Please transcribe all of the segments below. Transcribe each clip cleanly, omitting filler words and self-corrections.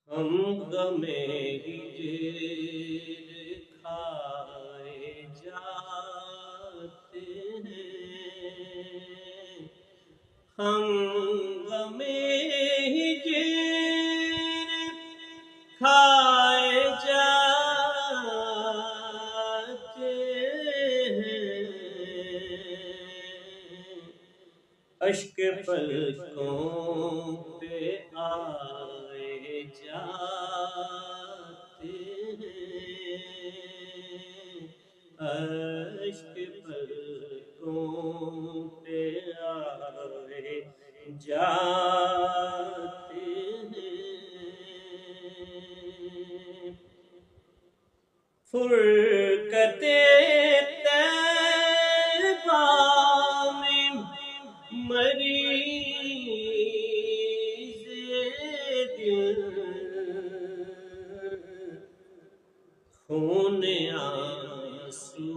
ہم غمِ ہجر کھائے جاتے ہیں، ہم غمِ ہجر کھائے جاتے ہیں، اشک پلکوں پہ آئے جاتے ہیں، اشک پلکوں پہ آئے جاتے ہیں، فرقت طیبہ میں مریض دل خون آنسو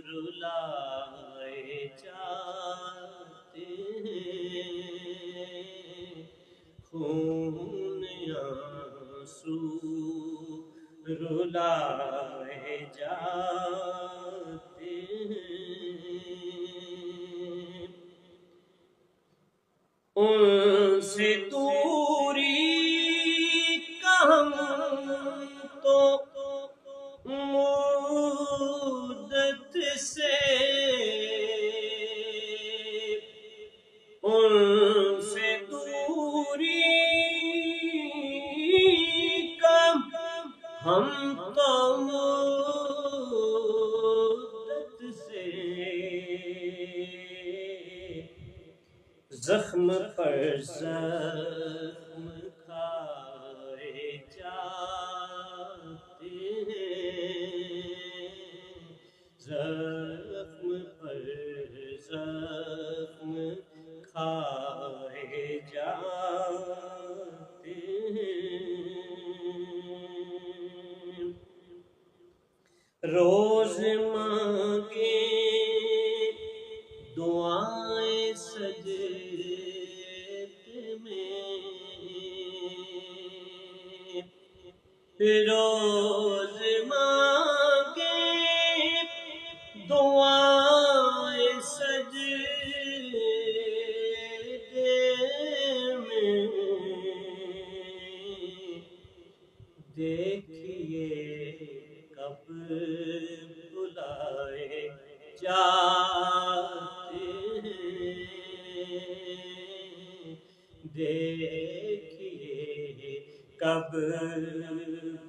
رلائے جاتے ہیں، خون آنسو رلائے جاتے ہیں، ان سے دوری کا ہم تو مدت سے، ان سے دوری کا ہم تو مدت سے، زخم پر زخم کھائے جاتے ہیں، زخم پر زخم کھائے جاتے ہیں، روز مانگے دعائیں سجدے میں، روز مانگے دعائیں سجدے میں، دیکھیے کب بلائے جاتے ہیں، دیکھیے کب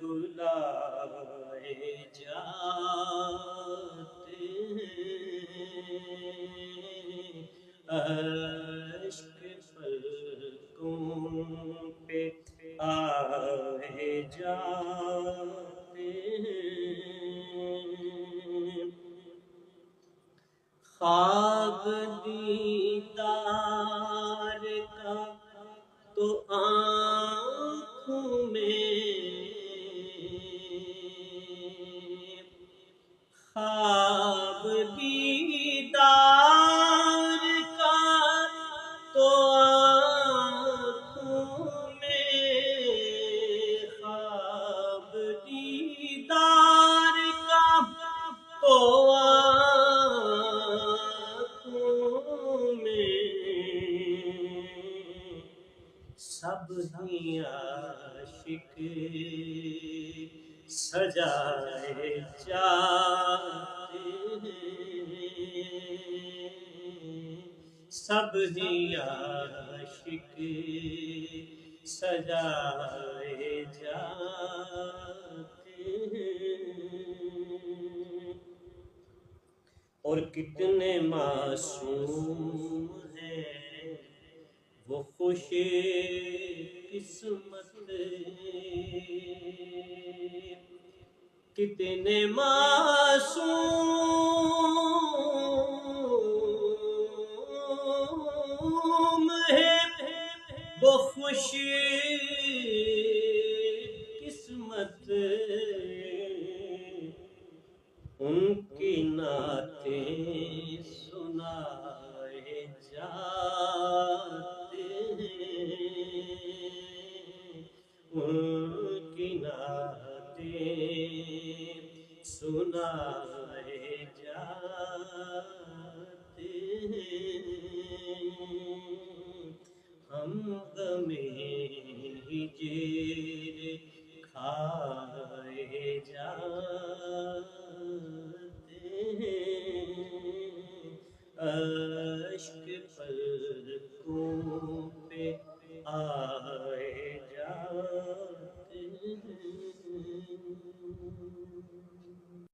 بلائے جاتے ہیں، اشک پلکوں پہ آئے جاتے ہیں، خواب دیدار کا تو آنکھوں میں، خواب دیدار کا تو آنکھوں میں، خواب دیدار کا تو آنکھوں میں، سب ہی عاشق سجائے جاتے ہیں، سب ہی عاشق سجائے جاتے ہیں، اور کتنے معصوم ہیں وہ خوش قسمت، کتنے معصوم ہیں وہ خوش قسمت، ان کی نعتیں سنائے جاتے ہیں، سنائے جاتے ہیں ہم غم ہجر